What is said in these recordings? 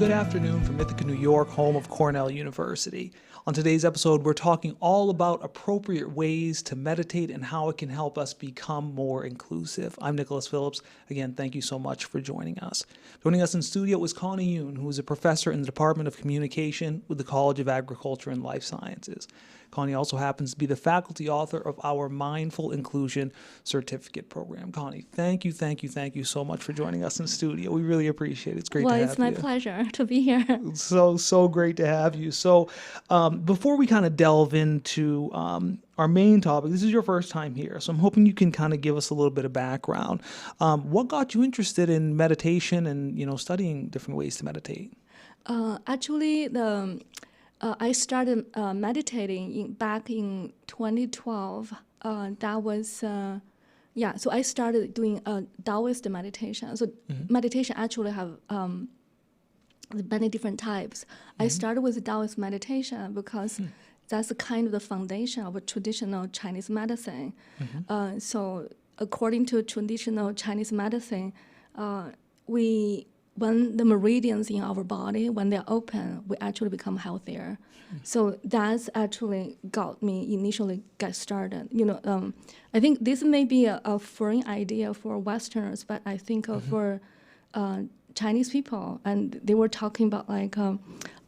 good afternoon from Ithaca, New York, home of Cornell University. On today's episode, we're talking all about appropriate ways to meditate and how it can help us become more inclusive. I'm Nicholas Phillips. Again, thank you so much for joining us. Joining us in studio is Connie Yuan, who is a professor in the Department of Communication with the College of Agriculture and Life Sciences. Connie also happens to be the faculty author of our Mindful Inclusion Certificate program. Connie, thank you so much for joining us in studio. We really appreciate it. It's great to have you. Well, it's my pleasure to be here. So great to have you. So before we kind of delve into our main topic, this is your first time here, so I'm hoping you can kind of give us a little bit of background. What got you interested in meditation and, studying different ways to meditate? I started meditating back in 2012. So I started doing Taoist meditation. So meditation actually have many different types. I started with Taoist meditation because that's kind of the foundation of a traditional Chinese medicine. So according to traditional Chinese medicine, when the meridians in our body, when they're open, we actually become healthier. So that's actually got me initially get started. I think this may be a foreign idea for Westerners, but I think for Chinese people, and they were talking about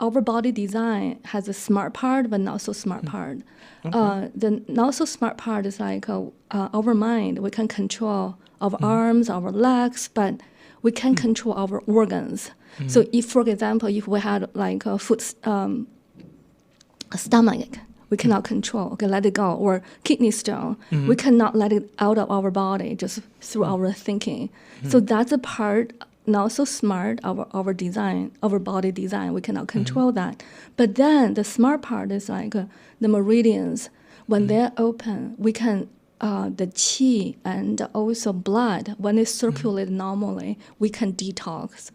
our body design has a smart part, but not so smart part. The not so smart part is our mind. We can control our arms, our legs, but we can control our organs. So if, for example, if we had a stomach, we cannot control, let it go, or kidney stone, we cannot let it out of our body just through our thinking. So that's a part not so smart, our design, our body design, we cannot control that. But then the smart part is the meridians, when they're open, we can the qi and also blood, when it circulates normally, we can detox.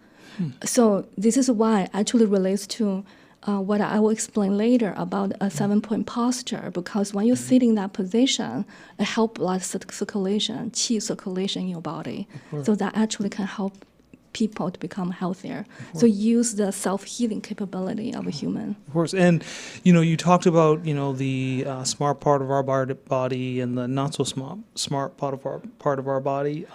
So this is why actually relates to what I will explain later about a 7-point posture, because when you sit in that position, it helps blood circulation, qi circulation in your body. So that actually can help people to become healthier. So use the self-healing capability of a human. Of course. And, you talked about, the smart part of our body and the not so smart part of our body.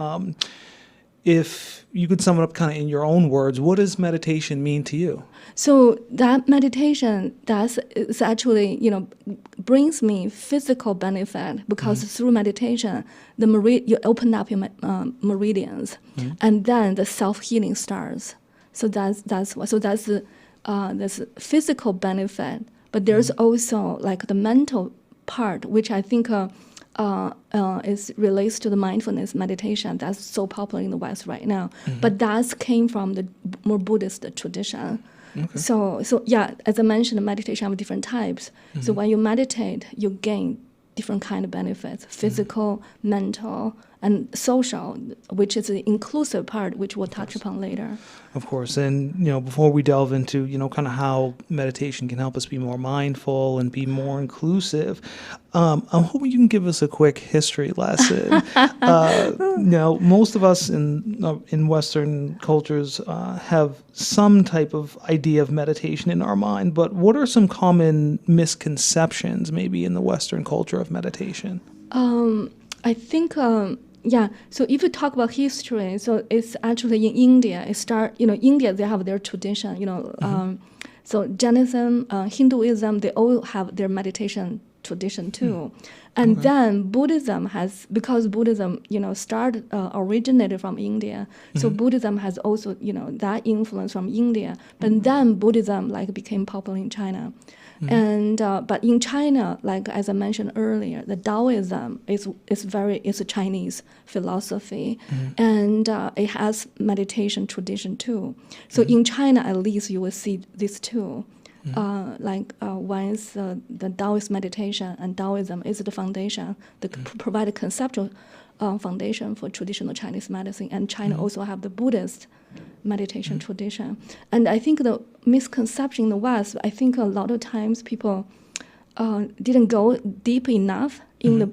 If you could sum it up kind of in your own words, what does meditation mean to you? So that meditation, is actually, brings me physical benefit because through meditation, you open up your meridians, and then the self-healing starts. So that's the physical benefit, but there's also the mental part, which I think relates to the mindfulness meditation that's so popular in the West right now. But that came from the more Buddhist tradition. Okay. So as I mentioned, meditation have different types. So when you meditate, you gain different kind of benefits, physical, mental, and social, which is the inclusive part, which we'll touch upon later. Of course. And, before we delve into, kind of how meditation can help us be more mindful and be more inclusive, I'm hoping you can give us a quick history lesson. Most of us in Western cultures have some type of idea of meditation in our mind, but what are some common misconceptions maybe in the Western culture of meditation? I think, so if you talk about history, so it's actually in India. India, they have their tradition, so Jainism, Hinduism, they all have their meditation tradition too. And then Buddhism because Buddhism, originated from India. So Buddhism has also, that influence from India. But then Buddhism became popular in China. And but in China, as I mentioned earlier, the Taoism is a Chinese philosophy, and it has meditation tradition too. So in China, at least, you will see these two. One is the Taoist meditation, and Taoism is the foundation, provide a conceptual foundation for traditional Chinese medicine. And China also have the Buddhist meditation tradition. And I think the misconception in the West, I think a lot of times people didn't go deep enough in the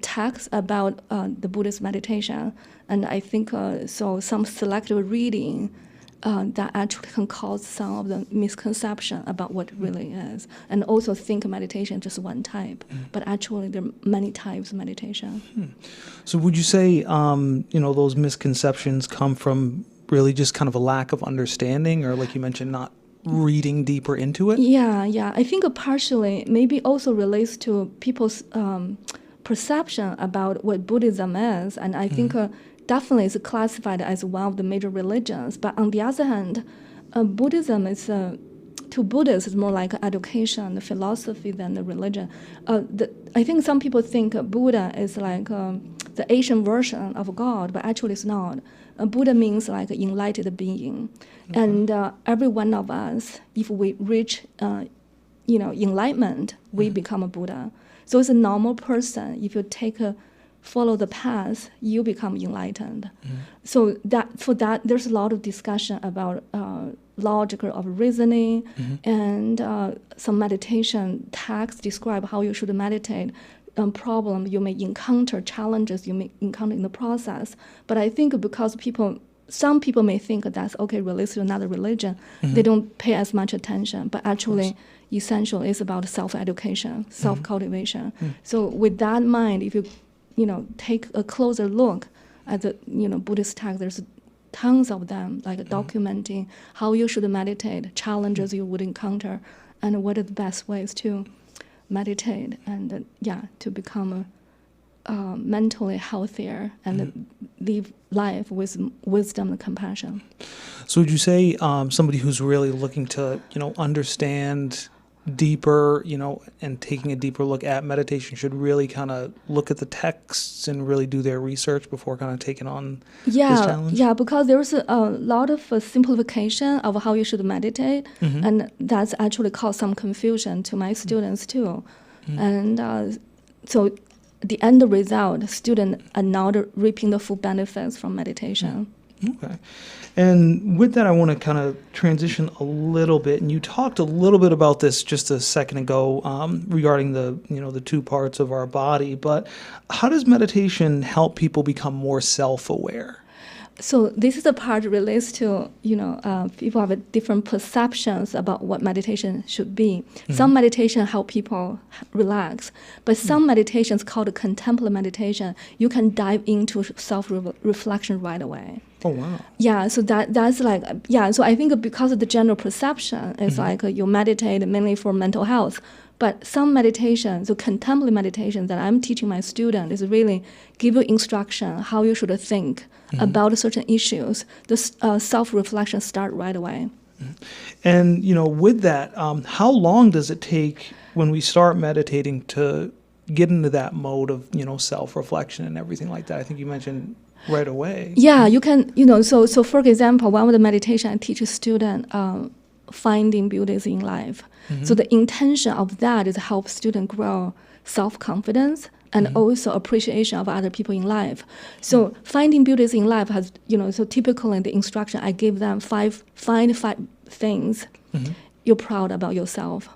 text about the Buddhist meditation. And I think so some selective reading that actually can cause some of the misconception about what it really is. And also think meditation just one type, but actually there are many types of meditation. So would you say, those misconceptions come from really just kind of a lack of understanding, or like you mentioned, not reading deeper into it? Yeah. I think partially maybe also relates to people's perception about what Buddhism is. And I think definitely it's classified as one of the major religions. But on the other hand, Buddhism is, to Buddhists, it's more like education, the philosophy than the religion. I think some people think Buddha is like the Asian version of God, but actually it's not. Buddha means like enlightened being. Okay. And every one of us, if we reach enlightenment, we become a Buddha. So it's a normal person. If you follow the path, you become enlightened. So for that, there's a lot of discussion about logic of reasoning, and some meditation texts describe how you should meditate. Problem you may encounter, challenges you may encounter in the process. But I think because some people may think that's okay, relates to another religion, they don't pay as much attention. But actually, essentially, it's about self-education, self-cultivation. So with that in mind, if you take a closer look at the Buddhist text, there's tons of them, like documenting how you should meditate, challenges you would encounter, and what are the best ways to meditate and to become mentally healthier and live life with wisdom and compassion. So would you say somebody who's really looking to understand deeper, and taking a deeper look at meditation should really kind of look at the texts and really do their research before kind of taking on this challenge? Yeah, because there's a lot of simplification of how you should meditate, and that's actually caused some confusion to my students too. And so the end result, students are not reaping the full benefits from meditation. Okay. And with that, I want to kind of transition a little bit. And you talked a little bit about this just a second ago regarding the two parts of our body. But how does meditation help people become more self-aware? So this is the part relates to, people have different perceptions about what meditation should be. Some meditation help people relax, but some meditations called contemplative meditation, you can dive into self-reflection right away. Oh, wow. Yeah, so that's like, so I think because of the general perception, it's like you meditate mainly for mental health. But some meditation, so contemplative meditation that I'm teaching my students is really give you instruction how you should think about certain issues. The self-reflection start right away. And, with that, how long does it take when we start meditating to get into that mode of, self-reflection and everything like that? I think you mentioned right away. Yeah, you can, so for example, one of the meditation I teach a student finding beauties in life. So the intention of that is to help students grow self-confidence and also appreciation of other people in life. So finding beauties in life has, so typically the instruction I give them find 5 things you're proud about yourself.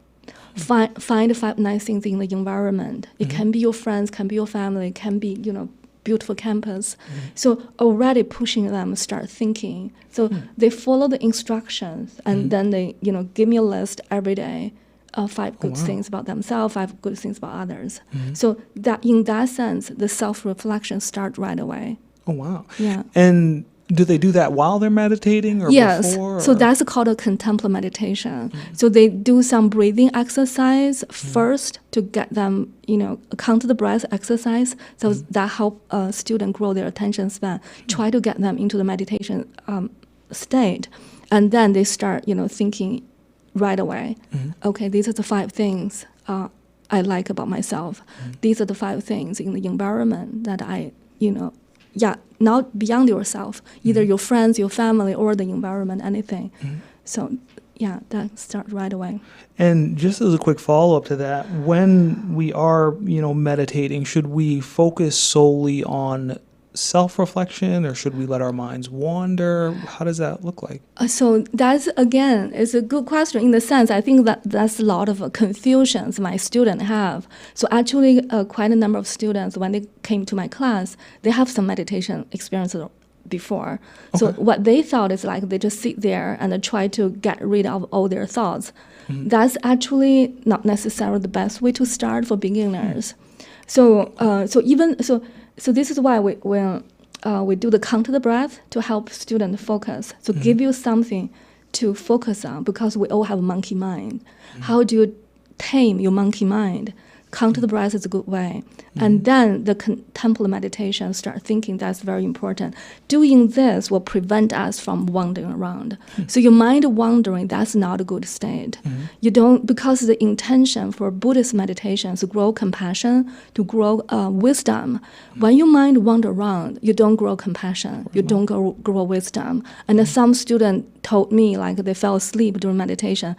Find 5 nice things in the environment. It can be your friends, can be your family, can be, beautiful campus. So already pushing them start thinking. So they follow the instructions and then they, give me a list every day of 5 good things about themselves, 5 good things about others. So that in that sense, the self-reflection start right away. Oh, wow. Yeah. And do they do that while they're meditating or before? Or? So that's called a contemplative meditation. So they do some breathing exercise first to get them, count the breath exercise. So that help students grow their attention span. Try to get them into the meditation state. And then they start, thinking right away. Okay, these are the 5 things I like about myself. These are the 5 things in the environment that I, not beyond yourself, either your friends, your family, or the environment, anything. So, that starts right away. And just as a quick follow-up to that, when we are, meditating, should we focus solely on self-reflection, or should we let our minds wander? How does that look like? So that's, again, is a good question in the sense, I think that's a lot of confusions my students have. So actually, quite a number of students, when they came to my class, they have some meditation experiences before. So what they thought is like they just sit there and try to get rid of all their thoughts. That's actually not necessarily the best way to start for beginners. So this is why we do the count the breath to help students focus. So give you something to focus on, because we all have monkey mind. How do you tame your monkey mind? Count the breath is a good way. And then the contemplative meditation, start thinking, that's very important. Doing this will prevent us from wandering around. So your mind wandering, that's not a good state. You don't, because the intention for Buddhist meditation is to grow compassion, to grow wisdom. When your mind wander around, you don't grow compassion, you don't grow wisdom. And then some student told me like they fell asleep during meditation.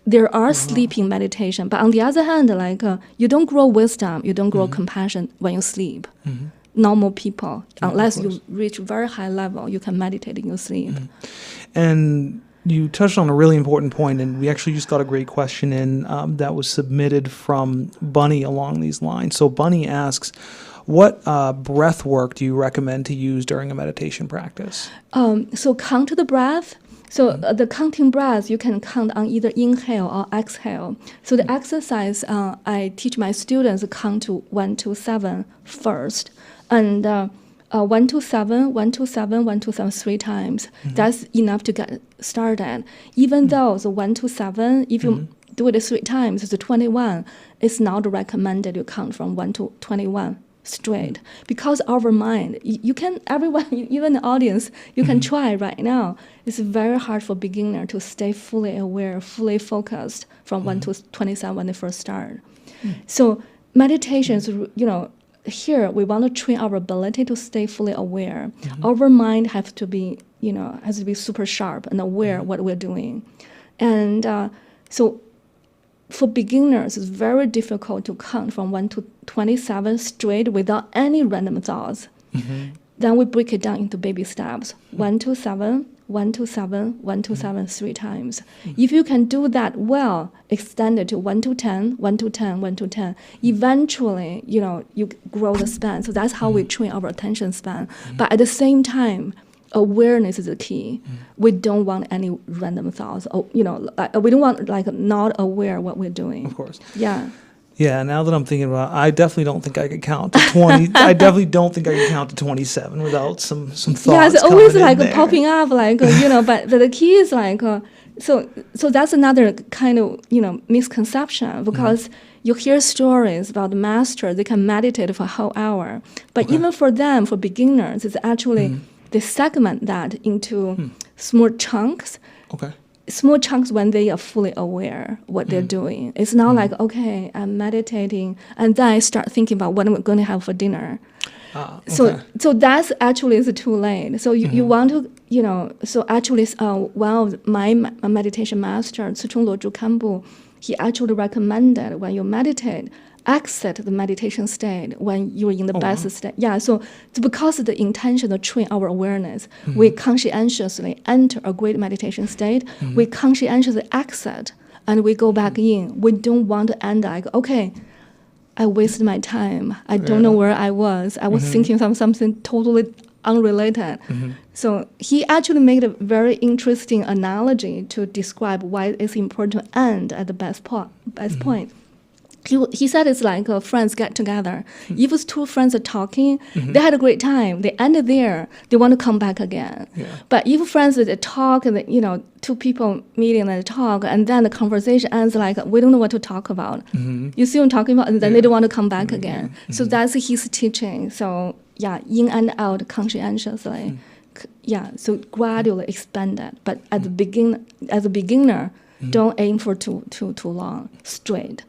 There are sleeping meditation, but on the other hand, like you don't grow wisdom, you don't grow compassion when you sleep. Normal people, unless you reach very high level, you can meditate in your sleep. And you touched on a really important point, and we actually just got a great question in that was submitted from Bunny along these lines. So Bunny asks, what breath work do you recommend to use during a meditation practice? So count the breath. So the counting breath, you can count on either inhale or exhale. So the exercise, I teach my students count to 1 to 7 first. And 1 to 7, 1 to 7, 1 to 7 3 times. That's enough to get started. Even though the 1 to 7, if you do it 3 times, it's 21. It's not recommended you count from 1 to 21. Straight, because our mind, you can, everyone, even the audience, you can try right now. It's very hard for beginner to stay fully aware, fully focused from 1 to 27 when they first start. So meditation is, here we want to train our ability to stay fully aware. Our mind has to be, has to be super sharp and aware what we're doing. And so for beginners, it's very difficult to count from 1 to 27 straight without any random thoughts. Then we break it down into baby steps. 1 to 7, 1 to 7, 1 to 7, 3 times. If you can do that well, extend it to 1 to 10, 1 to 10, 1 to 10. Eventually, you grow the span. So that's how we train our attention span. But at the same time, awareness is the key. We don't want any random thoughts. We don't want not aware what we're doing. Of course. Yeah. Yeah. Now that I'm thinking about it, I definitely don't think I could count to 20. I definitely don't think I could count to 27 without some thoughts. Yeah, it's always popping up, But the key is so that's another kind of misconception, because you hear stories about the master. They can meditate for a whole hour, but even for them, for beginners, it's actually they segment that into small chunks. Small chunks when they are fully aware what they're doing. It's not like, okay, I'm meditating, and then I start thinking about what I'm going to have for dinner. So that's actually is too late. So you want to, so actually one of my meditation master, Tsuchung Loju Kambu, he actually recommended when you meditate, exit the meditation state when you're in the best state. Yeah, so because of the intention to train our awareness, we conscientiously enter a great meditation state, we conscientiously exit, and we go back in. We don't want to end like, okay, I wasted my time. I don't know where I was. I was thinking something totally unrelated. So he actually made a very interesting analogy to describe why it's important to end at the best point. He said it's like friends get together. If it's 2 friends are talking, they had a great time. They ended there. They want to come back again. But if friends they talk, and 2 people meeting and they talk, and then the conversation ends like we don't know what to talk about. You see what I'm talking about, and then they don't want to come back again. So that's his teaching. So in and out conscientiously. So gradually expand that. But at the as a beginner. Don't aim for too long, straight.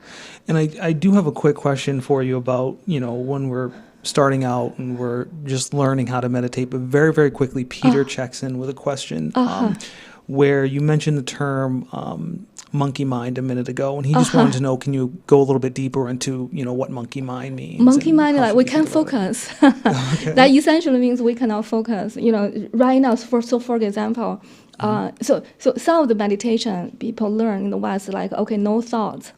And I do have a quick question for you about, when we're starting out and we're just learning how to meditate, but very, very quickly, Peter checks in with a question where you mentioned the term monkey mind a minute ago, and he just wanted to know, can you go a little bit deeper into, what monkey mind means? Monkey mind, like we can't focus. That essentially means we cannot focus. Right now, for example, so some of the meditation people learn in the West, like, okay, no thoughts.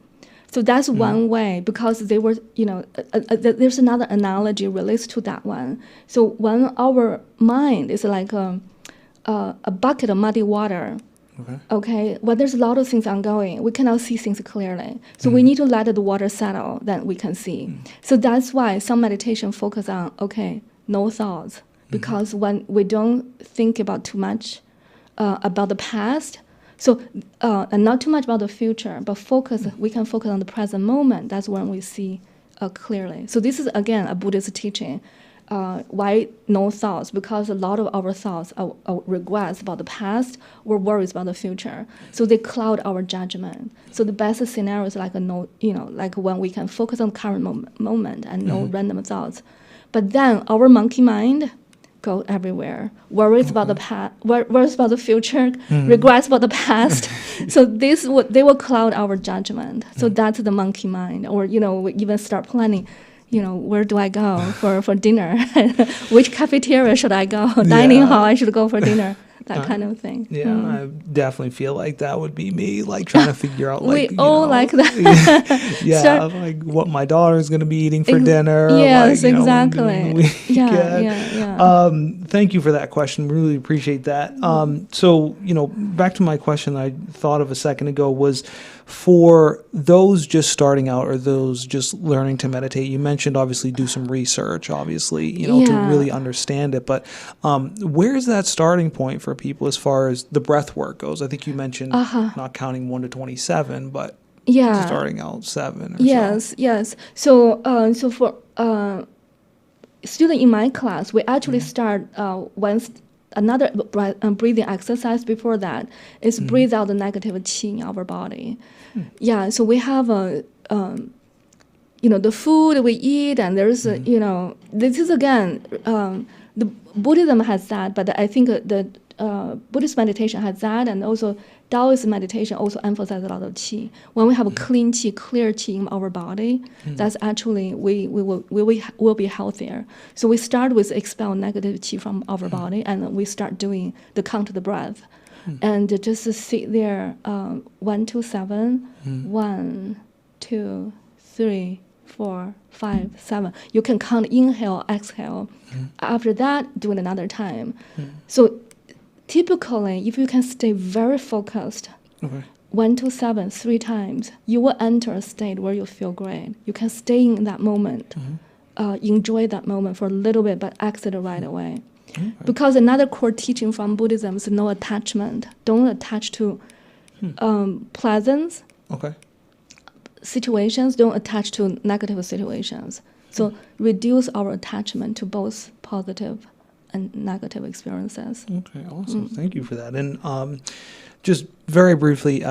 So that's one way, because they were, there's another analogy relates to that one. So when our mind is like a bucket of muddy water, okay, well, there's a lot of things ongoing. We cannot see things clearly. So we need to let the water settle, then we can see. So that's why some meditation focus on, no thoughts. Because when we don't think about too much about the past, and not too much about the future, but we can focus on the present moment. That's when we see clearly. So this is, again, a Buddhist teaching. Why no thoughts? Because a lot of our thoughts are regrets about the past or worries about the future. So they cloud our judgment. So the best scenario is like like when we can focus on current moment and no random thoughts. But then our monkey mind go everywhere. Worries about the past, worries about the future, regrets about the past. So they will cloud our judgment. So that's the monkey mind. Or we even start planning. Where do I go for dinner? Which cafeteria should I go? Dining hall I should go for dinner. That kind of thing. Yeah, I definitely feel like that would be me, like trying to figure out, like, we all like that. Like what my daughter's going to be eating for dinner. Yes, like, exactly. Yeah. Thank you for that question. Really appreciate that. So, back to my question I thought of a second ago was, for those just starting out or those just learning to meditate, you mentioned obviously do some research, obviously, to really understand it. But where's that starting point for people as far as the breath work goes? I think you mentioned not counting 1 to 27, but starting out 7 or so. Yes. So for student in my class, we actually start another breathing exercise before that is breathe out the negative qi in our body. Yeah, so we have the food we eat, and there's this is again the Buddhism has that, but I think the Buddhist meditation has that, and also Taoist meditation also emphasizes a lot of qi. When we have a clean qi, clear qi in our body, that's actually we will be healthier. So we start with expel negative qi from our body, and we start doing the count the breath, and just sit there 1 to 7, 1, 2, 3, 4, 5, 7. You can count inhale, exhale. After that, do it another time. So typically, if you can stay very focused, 1 to 7, 3 times, you will enter a state where you feel great. You can stay in that moment, enjoy that moment for a little bit, but exit right away. Because another core teaching from Buddhism is no attachment. Don't attach to pleasant situations. Don't attach to negative situations. So reduce our attachment to both positive and negative experiences. Okay, awesome. Thank you for that. And just very briefly,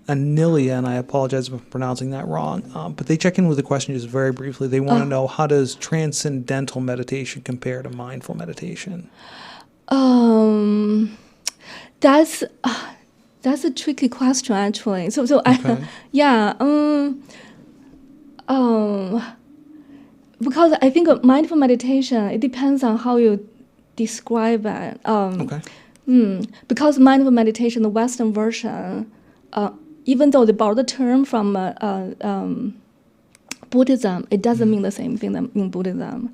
Anilia, and I apologize if I'm pronouncing that wrong, but they check in with a question just very briefly. They want to know, how does transcendental meditation compare to mindful meditation? That's a tricky question, actually. Because I think mindful meditation, it depends on how you describe it. Because mindful meditation, the Western version, even though they borrow the term from Buddhism, it doesn't mean the same thing in Buddhism.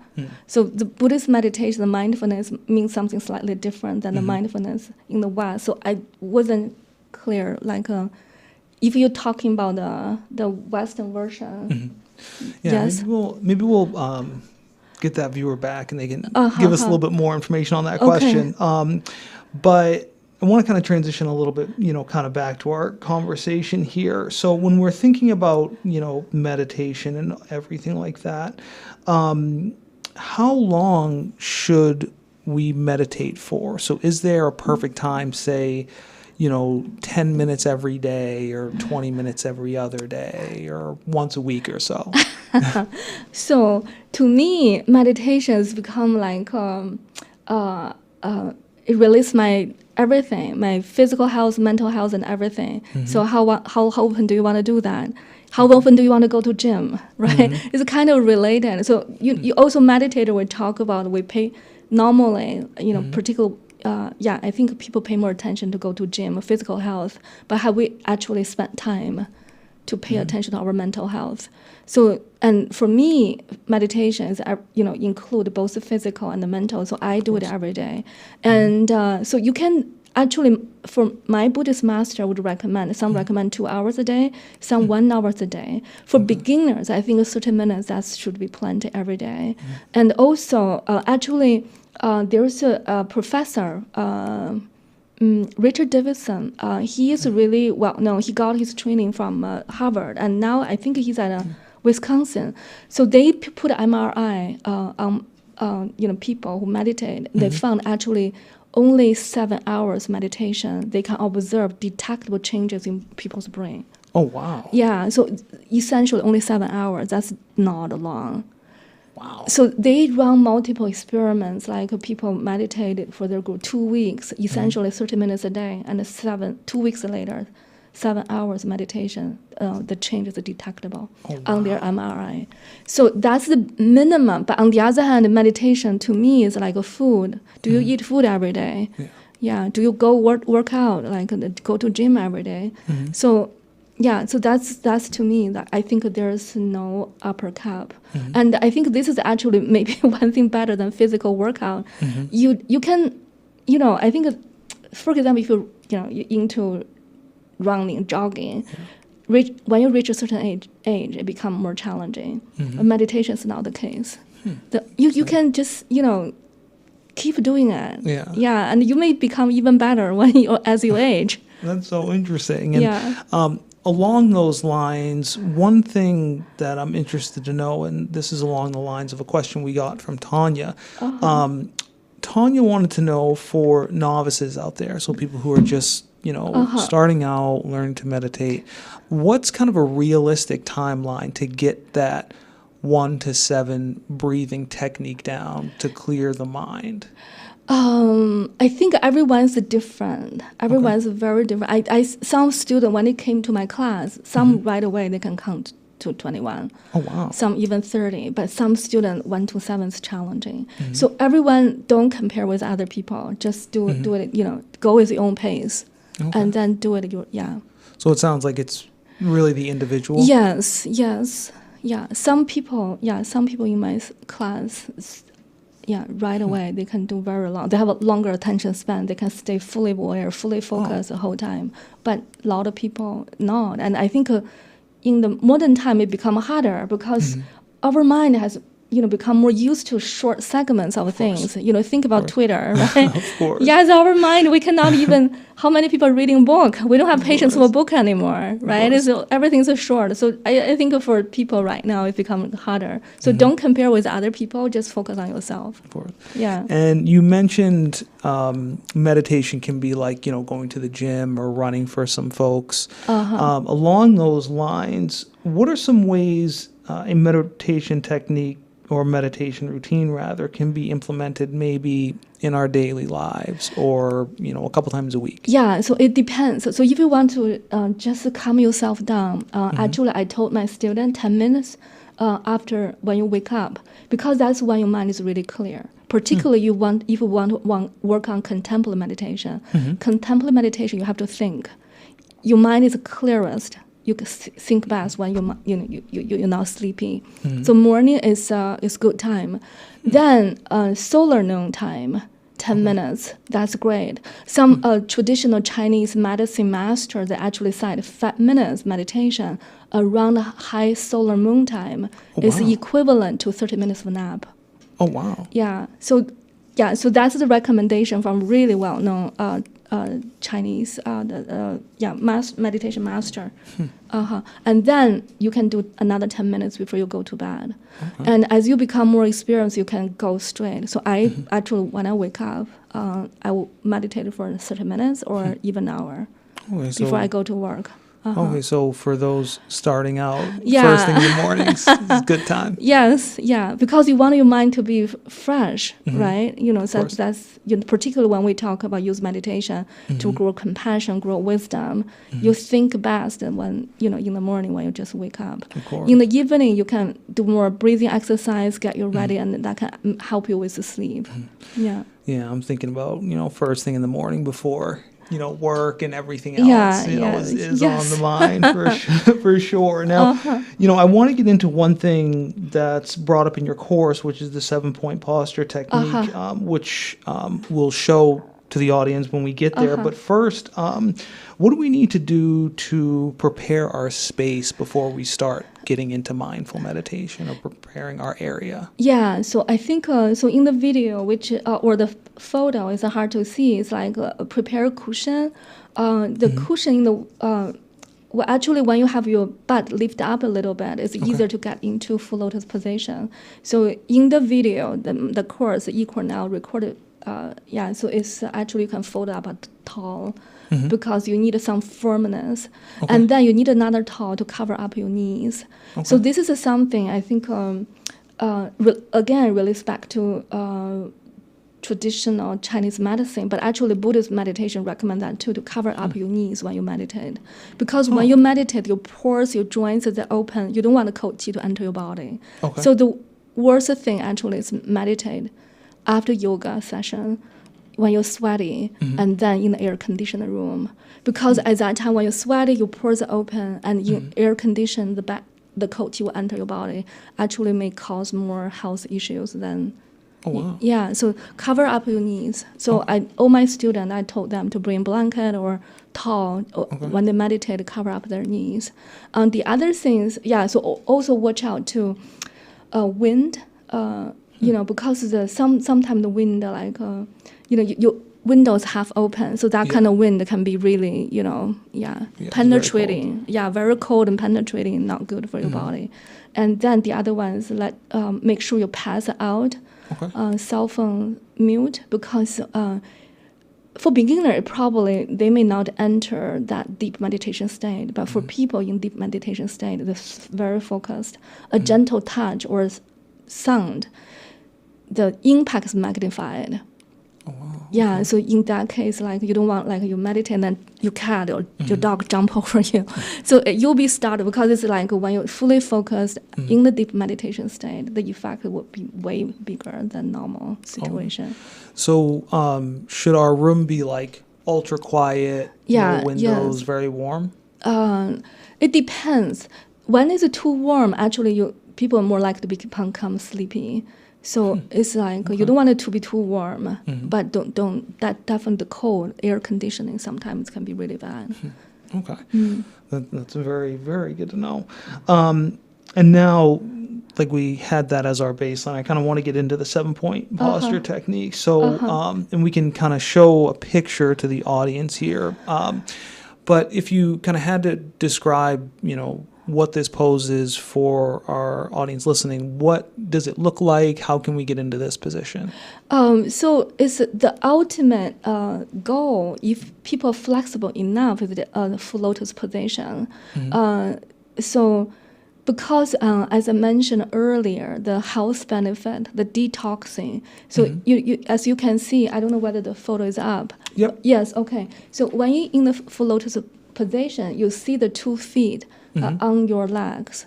So the Buddhist meditation, the mindfulness, means something slightly different than the mindfulness in the West. So I wasn't clear, like if you're talking about the Western version. Yes. Maybe we'll get that viewer back and they can give us a little bit more information on that question. But I want to kind of transition a little bit, kind of back to our conversation here. So when we're thinking about, meditation and everything like that, how long should we meditate for? So is there a perfect time, say, 10 minutes every day or 20 minutes every other day or once a week or so? So to me, meditation has become like, it releases my everything, my physical health, mental health, and everything. So how often do you want to do that? How often do you want to go to gym, right? It's kind of related. So you also meditate, we talk about, we pay normally, particular, I think people pay more attention to go to gym, physical health, but have we actually spent time to pay attention to our mental health. So, and for me, meditation is, include both the physical and the mental. So I do it every day. And so you can actually, for my Buddhist master would recommend, some recommend 2 hours a day, some 1 hour a day. For beginners, I think 30 minutes, that should be plenty every day. And also, there's a professor, Richard Davidson. He is really well known. He got his training from Harvard, and now I think he's at Wisconsin. So they put MRI on people who meditate. They found actually only 7 hours meditation, they can observe detectable changes in people's brain. Oh, wow. Yeah, so essentially only 7 hours. That's not long. Wow. So they run multiple experiments, like people meditated for their group 2 weeks, essentially 30 minutes a day, and 2 weeks later, 7 hours meditation, the change is detectable on their MRI. So that's the minimum. But on the other hand, meditation to me is like a food. Do you eat food every day? Yeah. Do you go work out, like go to gym every day? So so that's to me that I think there's no upper cap. And I think this is actually maybe one thing better than physical workout. You can, I think, for example, if you're into running, jogging, when you reach a certain age, it becomes more challenging. Meditation is not the case. You can just, keep doing it. Yeah, and you may become even better as you age. That's so interesting. And along those lines, one thing that I'm interested to know, and this is along the lines of a question we got from Tanya. Tanya wanted to know, for novices out there, so people who are just starting out, learning to meditate, what's kind of a realistic timeline to get that 1 to 7 breathing technique down to clear the mind? I think everyone's different. Everyone's very different. Some students, when they came to my class, some right away they can count to 21. Oh, wow. Some even 30. But some students, 1 to 7 is challenging. So everyone don't compare with other people. Just do it, go with your own pace. And then do it. So it sounds like it's really the individual. Yes. Yeah. Some people in my class, right away they can do very long. They have a longer attention span. They can stay fully aware, fully focused the whole time. But a lot of people not. And I think in the modern time it become harder because our mind has become more used to short segments of things. Think about Twitter, right? Of course. Yes, our mind, we cannot even, how many people are reading book? We don't have patience for a book anymore, right? So everything's so short. So I think for people right now, it becomes harder. So don't compare with other people, just focus on yourself. Of course. Yeah. And you mentioned meditation can be like, going to the gym or running for some folks. Along those lines, what are some ways a meditation technique or meditation routine rather can be implemented maybe in our daily lives or a couple times a week? Yeah, so it depends. So if you want to just calm yourself down, actually I told my student 10 minutes after when you wake up, because that's when your mind is really clear. Particularly if you want to work on contemplative meditation. Contemplative meditation, you have to think. Your mind is clearest. You can think best when you're not sleepy. So morning is good time. Then solar noon time, 10 minutes. That's great. Some traditional Chinese medicine masters, they actually cite 5 minutes meditation around high solar moon time is equivalent to 30 minutes of nap. Oh, wow. Yeah. So that's the recommendation from really well-known Chinese meditation master. And then you can do another 10 minutes before you go to bed. And as you become more experienced, you can go straight. So I actually, when I wake up, I will meditate for 30 minutes or even an hour before I go to work. Okay, so for those starting out, first thing in the mornings is a good time. Yes, because you want your mind to be fresh, right? That's particularly when we talk about use meditation to grow compassion, grow wisdom. You think best when in the morning when you just wake up. Of course. In the evening, you can do more breathing exercise, get you ready, and that can help you with the sleep. Yeah. Yeah, I'm thinking about first thing in the morning before work and everything else, Yeah, is yes. on the mind for sure. Now, I want to get into one thing that's brought up in your course, which is the 7-point posture technique, which we'll show to the audience when we get there. But first, what do we need to do to prepare our space before we start getting into mindful meditation or preparing our area? Yeah, so I think so in the video, which or the photo is hard to see. It's like prepare a cushion. The cushion in the well, actually, when you have your butt lift up a little bit, it's easier to get into full lotus position. So in the video, the course Cornell recorded. So it's actually you can fold up a towel because you need some firmness, and then you need another towel to cover up your knees. So this is something I think again relates back to traditional Chinese medicine, but actually Buddhist meditation recommend that too, to cover up your knees when you meditate, because when you meditate, your pores, your joints are open. You don't want the cold qi to enter your body. So the worst thing actually is meditate after yoga session when you're sweaty and then in the air-conditioned room, because at that time when you're sweaty, your pores are open and in air-conditioned, the cold qi will enter your body, actually may cause more health issues than so cover up your knees. So all my students, I told them to bring blanket or towel when they meditate, cover up their knees. The other things, so also watch out to wind. Because sometimes the wind, your windows half open, so that kind of wind can be really, penetrating. Very cold and penetrating, not good for your body. And then the other ones, make sure you pass out, cell phone mute, because for beginner, probably they may not enter that deep meditation state. But for people in deep meditation state, they're very focused. A gentle touch or sound, the impact is magnified. So in that case, you don't want you meditate and then your cat or your dog jump over you. So you'll be startled, because it's when you're fully focused in the deep meditation state, the effect will be way bigger than normal situation. So should our room be ultra quiet, no windows, very warm? It depends. When it's too warm, actually people are more likely to become sleepy. So it's you don't want it to be too warm, but don't that definitely the cold air conditioning sometimes can be really bad. That's very, very good to know. And now, we had that as our baseline, I kind of want to get into the 7-point posture technique. So, and we can kind of show a picture to the audience here. But if you kind of had to describe, what this pose is for our audience listening, what does it look like? How can we get into this position? So it's the ultimate goal, if people are flexible enough, is the full lotus position. So because, as I mentioned earlier, the health benefit, the detoxing. So you as you can see, I don't know whether the photo is up. Yep. Yes, okay. So when you're in the full lotus position, you see the 2 feet on your legs.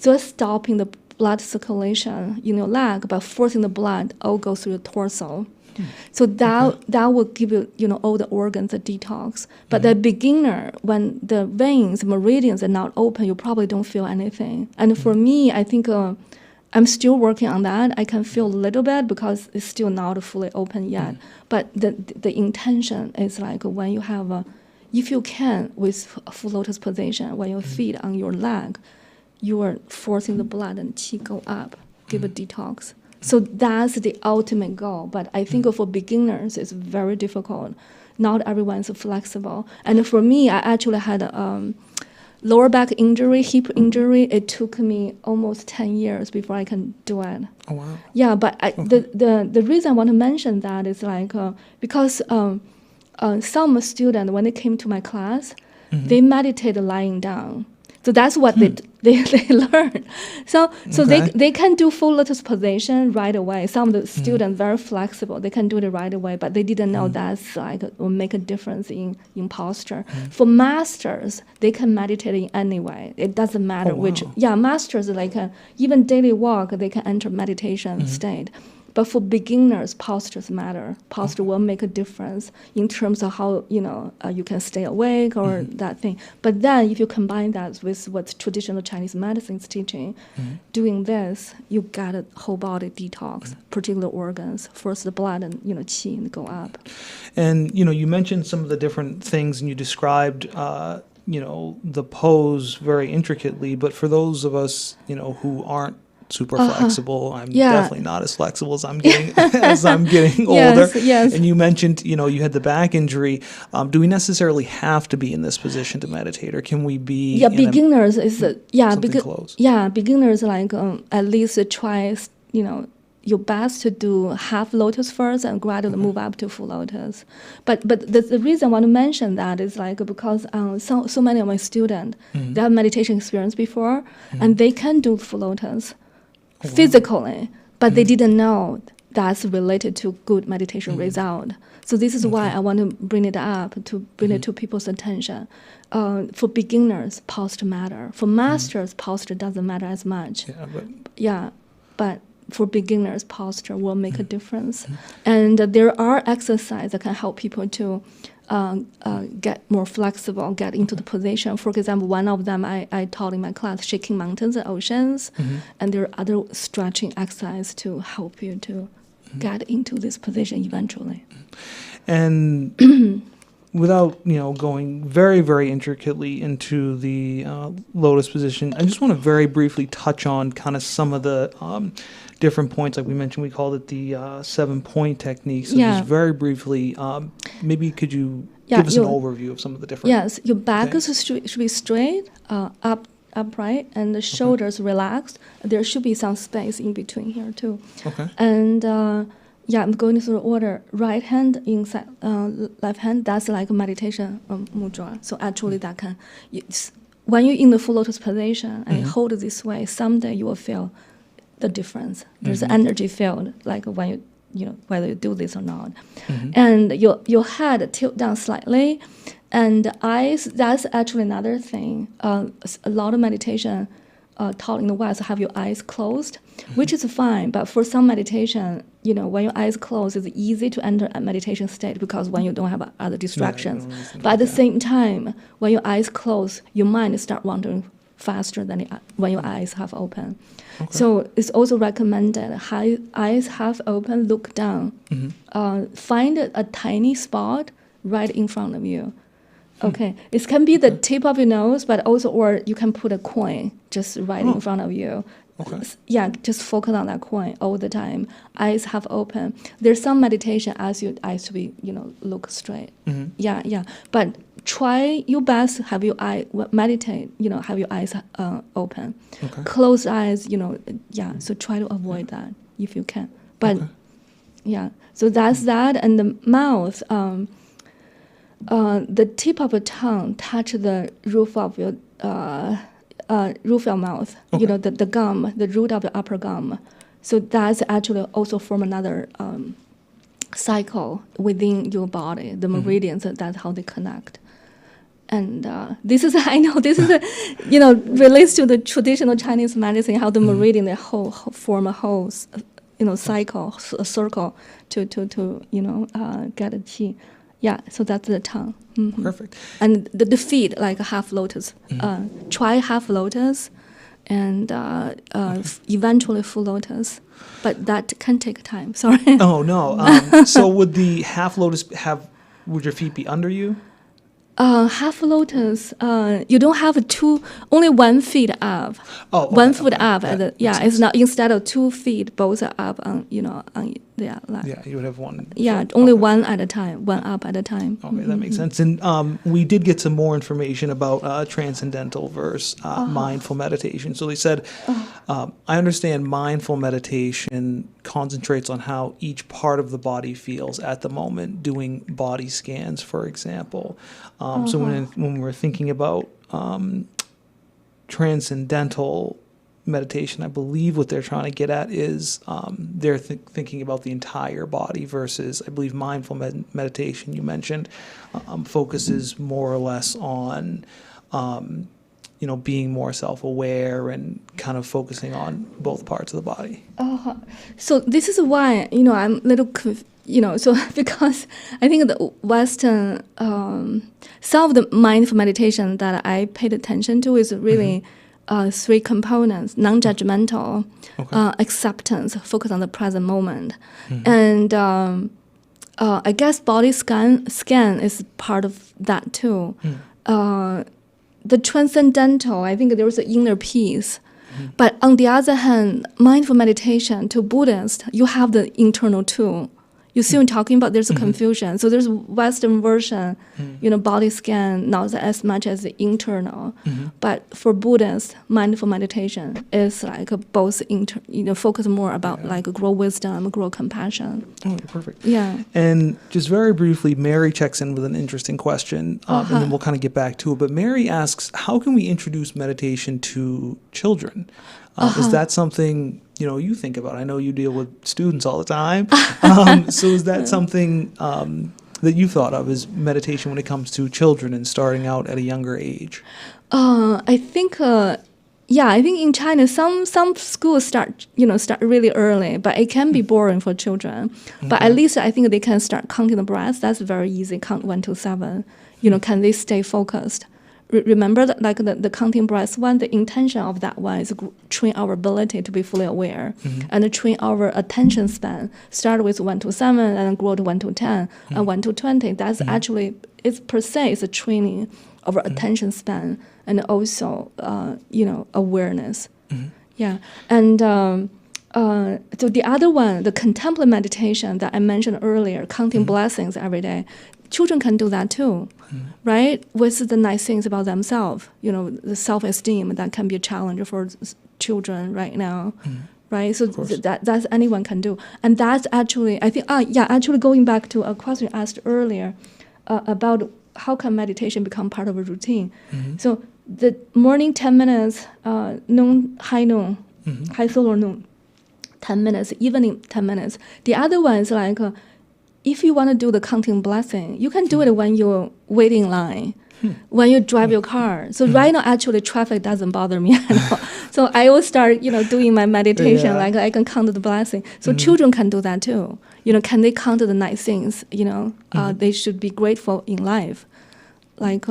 Just stopping the blood circulation in your leg, but forcing the blood all go through your torso. So that will give you, all the organs a detox. But the beginner, when the veins, meridians are not open, you probably don't feel anything. And for me, I think I'm still working on that. I can feel a little bit because it's still not fully open yet. But the intention is when you have if you can, with full lotus position, when your feet on your leg, you are forcing the blood and qi go up, give a detox. So that's the ultimate goal. But I think for beginners, it's very difficult. Not everyone's flexible. And for me, I actually had a lower back injury, hip injury. It took me almost 10 years before I can do it. Oh, wow. Yeah, but the reason I want to mention that is because some students, when they came to my class, they meditate lying down. So that's what they learn. So they can do full lotus position right away. Some of the students very flexible. They can do it right away, but they didn't know that's will make a difference in posture. For masters, they can meditate in any way. It doesn't matter which. Yeah, masters even daily walk, they can enter meditation state. But for beginners, postures matter. Posture will make a difference in terms of how you can stay awake or that thing. But then, if you combine that with what traditional Chinese medicine is teaching, doing this, you get a whole body detox, particular organs. First, the blood and qi go up. And you mentioned some of the different things, and you described the pose very intricately. But for those of us who aren't super flexible, I'm definitely not as flexible as I'm getting older. Yes. And you mentioned you had the back injury. Do we necessarily have to be in this position to meditate, or can we be? Yeah, beginners close? Yeah, beginners at least try your best to do half lotus first and gradually move up to full lotus. But the reason I want to mention that is because so many of my students they have meditation experience before, and they can do full lotus physically, but they didn't know that's related to good meditation result. So this is why I want to bring it up, to bring it to people's attention. For beginners, posture matter. For masters, posture doesn't matter as much. But for beginners, posture will make a difference. And there are exercises that can help people to get more flexible, get into the position. For example, one of them I taught in my class, shaking mountains and oceans. And there are other stretching exercises to help you to get into this position eventually. And without going very, very intricately into the lotus position, I just want to very briefly touch on kind of some of the different points. Like we mentioned, we called it the 7-point technique. So just very briefly, maybe could you give us an overview of some of the different Yes, your back should be straight, upright, and the shoulders relaxed. There should be some space in between here too. Okay. And I'm going through order. Right hand inside, left hand. That's like a meditation mudra. So actually, that can when you're in the full lotus position and hold it this way, someday you will feel the difference. There's an energy field, like when you whether you do this or not. And your head tilt down slightly, and eyes. That's actually another thing. A lot of meditation taught in the West have your eyes closed, which is fine. But for some meditation, when your eyes closed, it's easy to enter a meditation state because when you don't have other distractions. But at the same time, when your eyes close, your mind start wandering faster than when your eyes half open. So it's also recommended eyes half open, look down, find a tiny spot right in front of you. Okay, it can be the tip of your nose, but also, or you can put a coin just right in front of you. Yeah, just focus on that coin all the time. Eyes half open. There's some meditation asks your eyes to be, look straight. Yeah. But try your best. Have your meditate. Have your eyes open. Closed eyes. So try to avoid that if you can. But so that's that. And the mouth. The tip of your tongue touch the roof of your mouth. The gum, the root of the upper gum. So that's actually also from another cycle within your body. The meridians. That's how they connect. And this is relates to the traditional Chinese medicine. How the meridian they form a whole cycle, a circle to get a qi. Yeah, so that's the tongue. Perfect. And the feet, like a half lotus. Try half lotus and eventually full lotus. But that can take time. Sorry. Oh, no. So would the half lotus would your feet be under you? Half lotus, you don't have only 1 foot up. Oh, okay, 1 foot up. It's not, instead of 2 feet, both are up on like. Yeah, you would have one. Yeah, only one at a time, one up at a time. Okay, that makes sense. And we did get some more information about transcendental versus mindful meditation. So they said, I understand mindful meditation concentrates on how each part of the body feels at the moment, doing body scans, for example. So when we're thinking about transcendental meditation, I believe what they're trying to get at is they're thinking about the entire body versus, I believe, mindful meditation you mentioned focuses more or less on being more self-aware and kind of focusing on both parts of the body? So this is why, I'm a little so because I think the Western, some of the mindful meditation that I paid attention to is really three components: non-judgmental, acceptance, focus on the present moment, and I guess body scan is part of that too. The transcendental, I think there was an inner peace. But on the other hand, mindful meditation to Buddhists, you have the internal too. You see what I'm talking about? There's a confusion. So there's a Western version, body scan, not as much as the internal. But for Buddhists, mindful meditation is like both, focus more about like grow wisdom, grow compassion. Oh, perfect. Yeah. And just very briefly, Mary checks in with an interesting question, and then we'll kind of get back to it. But Mary asks, how can we introduce meditation to children? Is that something you think about? I know you deal with students all the time. So is that something that you thought of as meditation when it comes to children and starting out at a younger age? I think in China some schools start really early, but it can be boring for children. But at least I think they can start counting the breaths. That's very easy. Count 1 to 7. Can they stay focused? Remember that, like the counting breaths one, the intention of that one is train our ability to be fully aware and train our attention span. Start with 1 to 7 and then grow to 1 to 10 and 1 to 20. That's actually, it's per se, it's a training of our attention span and also, awareness. Yeah. And so the other one, the contemplative meditation that I mentioned earlier, counting blessings every day, children can do that too, right? With the nice things about themselves, the self-esteem that can be a challenge for children right now, right? So that's anyone can do, and that's actually I think actually going back to a question asked earlier about how can meditation become part of a routine. So the morning 10 minutes, noon, high solar noon, 10 minutes, evening 10 minutes. The other one is like. If you want to do the counting blessing, you can do it when you're waiting in line, when you drive your car. So right now, actually, traffic doesn't bother me at all. So I will start, doing my meditation, like I can count the blessing. So children can do that too. Can they count the nice things? They should be grateful in life, like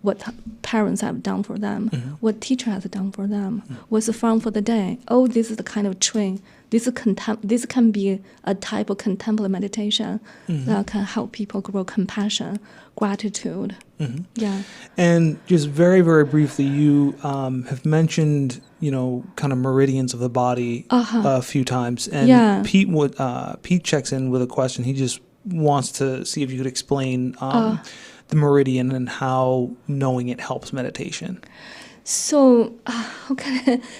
what parents have done for them, what teacher has done for them, what's the fun for the day. Oh, this is the kind of train. This can be a type of contemplative meditation that can help people grow compassion, gratitude. Yeah. And just very, very briefly, you have mentioned, kind of meridians of the body a few times. And Pete checks in with a question. He just wants to see if you could explain the meridian and how knowing it helps meditation. So,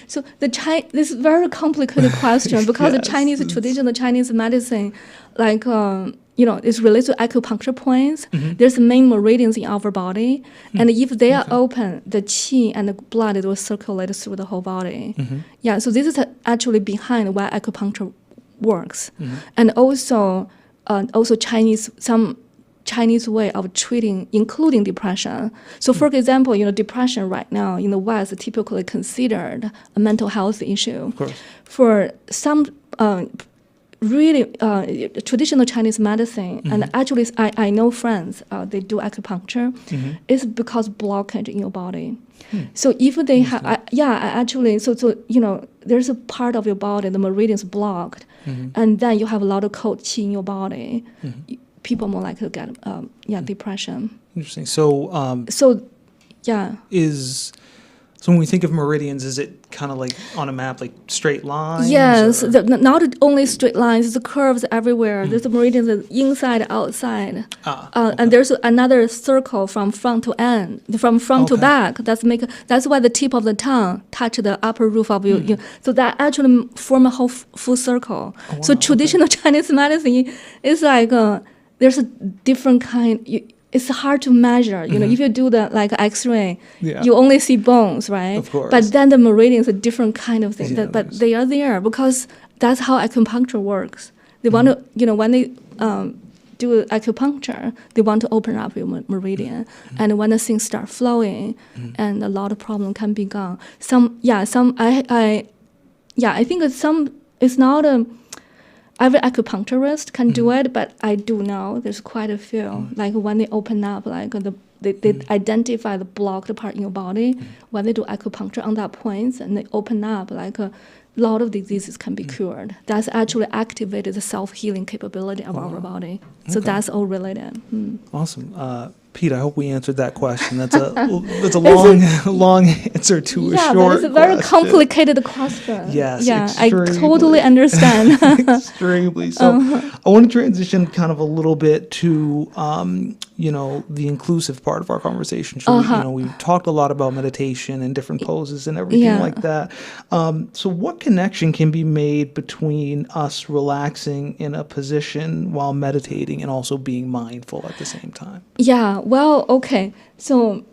so this is a very complicated question because the Chinese tradition, the Chinese medicine, like, it's related to acupuncture points. There's main meridians in our body. And if they are open, the qi and the blood, it will circulate through the whole body. Yeah, so this is actually behind why acupuncture works. And also some Chinese way of treating, including depression. So, for example, depression right now in the West is typically considered a mental health issue. Of course. For some really traditional Chinese medicine, and actually I know friends, they do acupuncture, it's because blockage in your body. So if they have, actually, there's a part of your body, the meridians blocked, and then you have a lot of cold qi in your body. People more likely to get depression. Interesting. So, So when we think of meridians, is it kind of like on a map, like straight lines? Yes, not only straight lines, the curves everywhere. There's the meridians inside, outside. And there's another circle from front to end, from front to back. That's why the tip of the tongue touch the upper roof of you. So that actually form a whole full circle. Oh, wow, so traditional Chinese medicine is like, there's a different kind. It's hard to measure. If you do the X-ray, you only see bones, right? Of course. But then the meridian is a different kind of thing. But they are there because that's how acupuncture works. They want to, when they do acupuncture, they want to open up your meridian. And when the things start flowing, and a lot of problem can be gone. I think it's not every acupuncturist can do it, but I do know there's quite a few. Like when they open up, like they identify the blocked part in your body. When they do acupuncture on that point, and they open up, like a lot of diseases can be cured. That's actually activated the self-healing capability of our body. So that's all related. Awesome. Pete, I hope we answered that question. That's a long answer to a short question. But it's a very complicated question. Yes, yeah, I totally understand. Extremely. So I want to transition kind of a little bit to the inclusive part of our conversation. So we talked a lot about meditation and different poses and everything like that. So what connection can be made between us relaxing in a position while meditating and also being mindful at the same time? Yeah, well, okay. So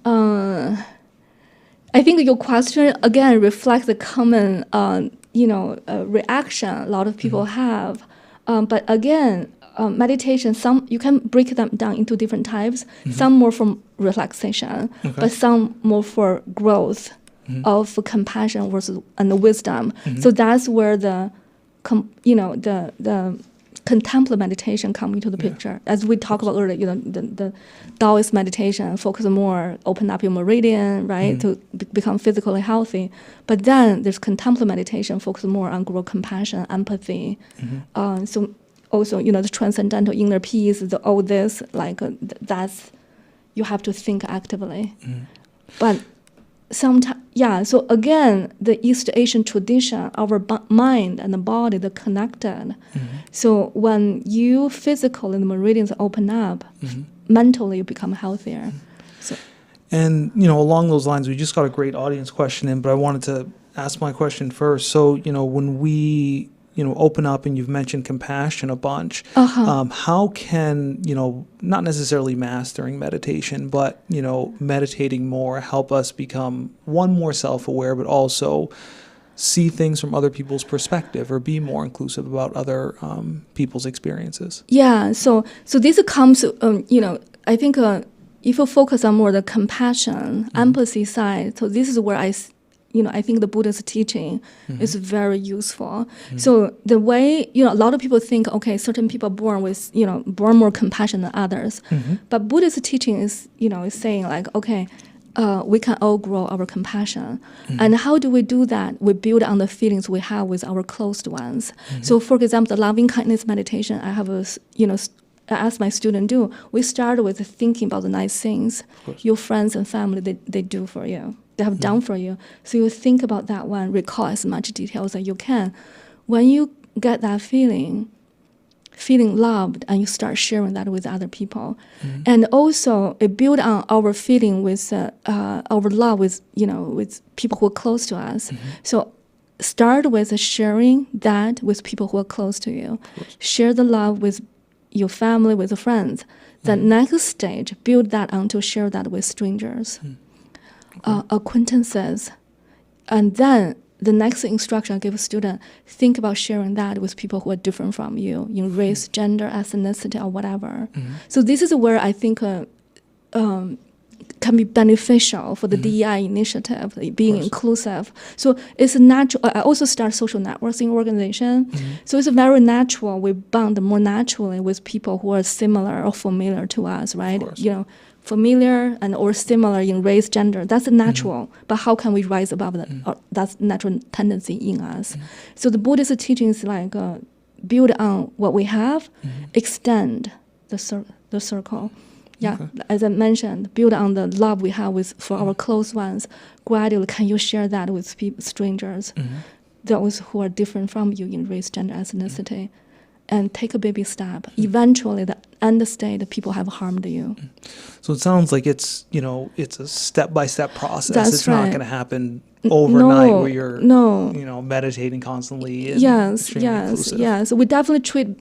I think your question, again, reflects the common, reaction a lot of people have. But again, meditation, you can break them down into different types. Some more from relaxation, but some more for growth of compassion and the wisdom. So that's where the contemplative meditation come into the picture. As we talked about earlier, the Taoist meditation focus more, open up your meridian, right, to become physically healthy. But then there's contemplative meditation focus more on grow compassion, empathy. So also, the transcendental inner peace, all this, that's, you have to think actively. But sometimes, so again, the East Asian tradition, our mind and the body, they're connected. So when you physically, the meridians open up, mentally you become healthier. So, and, along those lines, we just got a great audience question in, but I wanted to ask my question first. So, when we open up, and you've mentioned compassion a bunch. How can, not necessarily mastering meditation, but, meditating more help us become, one, more self-aware, but also see things from other people's perspective or be more inclusive about other people's experiences? Yeah, so this comes, I think if you focus on more the compassion, empathy side, so this is where I think the Buddha's teaching is very useful. So the way, a lot of people think, okay, certain people are born with, born more compassion than others. But Buddha's teaching is, is saying like, okay, we can all grow our compassion. And how do we do that? We build on the feelings we have with our closed ones. So for example, the loving kindness meditation, I have I ask my student do. We start with thinking about the nice things your friends and family, they do for you. They have done for you. So you think about that one, recall as much details as you can. When you get that feeling loved, and you start sharing that with other people. And also it build on our feeling with our love with, with people who are close to us. So start with sharing that with people who are close to you. Share the love with your family, with your friends. The next stage, build that on to share that with strangers. Acquaintances, and then the next instruction I give a student, think about sharing that with people who are different from you in race, gender, ethnicity, or whatever. So this is where I think can be beneficial for the DEI initiative, being inclusive. So it's natural. I also start social networking organization. So it's very natural. We bond more naturally with people who are similar or familiar to us, right? Familiar and or similar in race, gender, that's natural. But how can we rise above that? That's natural tendency in us. So the Buddhist teaching is like build on what we have, extend the circle. Yeah, as I mentioned, build on the love we have for our close ones. Gradually, can you share that with strangers, those who are different from you in race, gender, ethnicity? And take a baby step. Eventually, the end state, people have harmed you. So it sounds like it's a step-by-step process. That's it's not going to happen overnight where you're meditating constantly. And yes. We definitely treat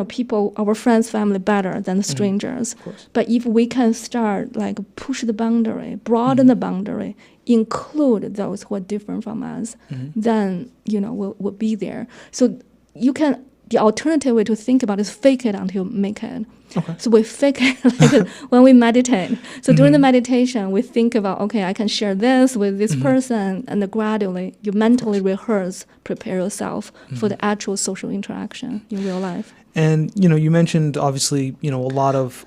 people, our friends, family better than the strangers. But if we can start push the boundary, broaden the boundary, include those who are different from us, then we'll be there. So you can the alternative way to think about it is fake it until you make it. Okay. So we fake it like when we meditate. So during the meditation, we think about, okay, I can share this with this person, and then gradually you mentally rehearse, prepare yourself for the actual social interaction in real life. And, you mentioned obviously, a lot of,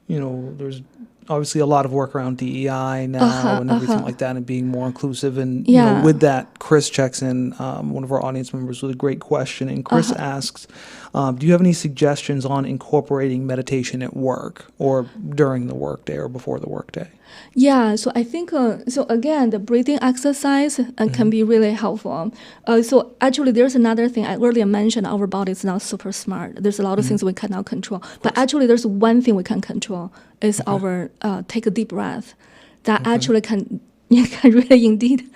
there's obviously a lot of work around DEI now and everything like that, and being more inclusive. And with that, Chris checks in, one of our audience members, with a great question. And Chris asks, do you have any suggestions on incorporating meditation at work or during the workday or before the workday? Yeah, so I think, so again, the breathing exercise can be really helpful. So actually, there's another thing. I earlier mentioned our body is not super smart. There's a lot of things we cannot control. But actually, there's one thing we can control is our take a deep breath. That actually can really indeed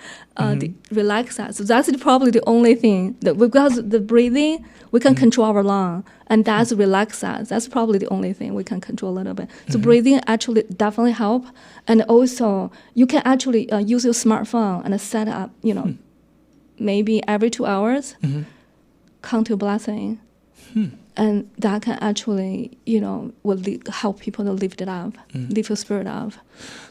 relax us. So that's probably the only thing, that because the breathing, we can control our lung, and that's relax us. That's probably the only thing we can control a little bit. So breathing actually definitely help. And also, you can actually use your smartphone and set up, maybe every 2 hours, count your blessing. And that can actually, will help people to lift it up, lift your spirit up.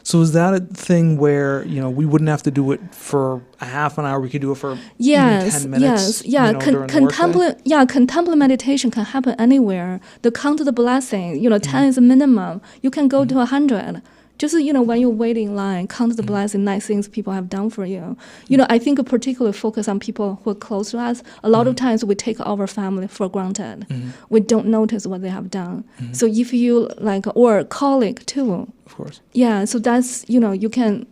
So is that a thing where, we wouldn't have to do it for a half an hour? We could do it for even 10 minutes? During the workday? Contemplative meditation can happen anywhere. The count of the blessing, 10 is a minimum. You can go to 100. Just, when you're waiting in line, count the blessing, nice things people have done for you. I think a particular focus on people who are close to us. A lot of times we take our family for granted. We don't notice what they have done. So if you or a colleague too. Of course. Yeah, so that's, you can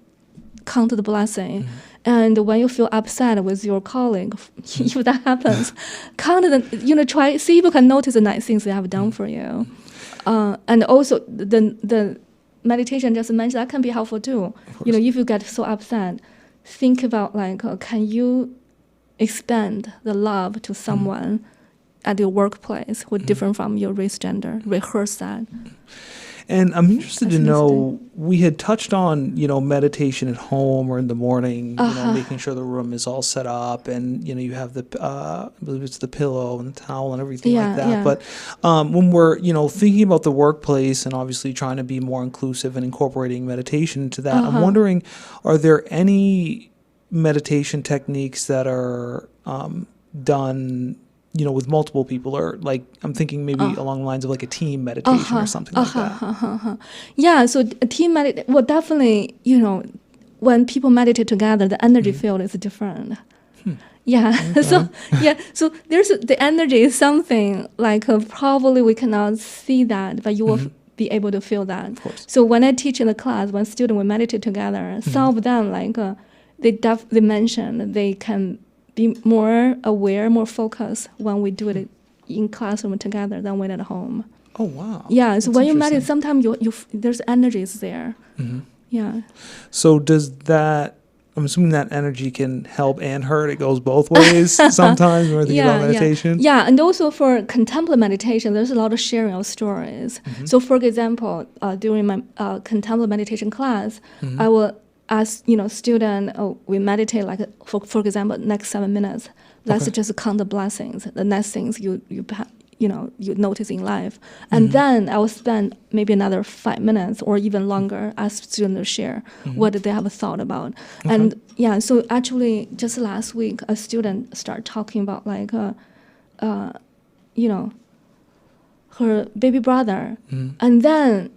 count the blessing. And when you feel upset with your colleague, if that happens, count the, try, see if you can notice the nice things they have done for you. And also the meditation just mentioned, that can be helpful too. If you get so upset, think about can you expand the love to someone at your workplace who different from your race, gender? Rehearse that. And I'm interested to know, we had touched on, meditation at home or in the morning, making sure the room is all set up, and, you have the, I believe it's the pillow and the towel and everything like that. Yeah. But when we're, thinking about the workplace and obviously trying to be more inclusive and incorporating meditation into that, I'm wondering, are there any meditation techniques that are done with multiple people, or I'm thinking maybe along the lines of a team meditation or something like that? Yeah, so a team meditation, well, definitely, when people meditate together, the energy field is different. Yeah, okay. So there's the energy is something probably we cannot see that, but you will be able to feel that. Of course. So when I teach in the class, when students will meditate together, some of them they mention they can be more aware, more focused when we do it in classroom together than when at home. Oh, wow. Yeah, so when you meditate, sometimes you there's energies there. Yeah. So does that, I'm assuming that energy can help and hurt. It goes both ways sometimes when we're thinking about meditation. Yeah, and also for contemplative meditation, there's a lot of sharing of stories. So for example, during my contemplative meditation class, I will ask, student, we meditate for example, next 7 minutes. Let's just count the blessings, the nice things you notice in life. And then I will spend maybe another 5 minutes or even longer, ask students to share what they have thought about. Okay. And so actually just last week, a student started talking about her baby brother. And then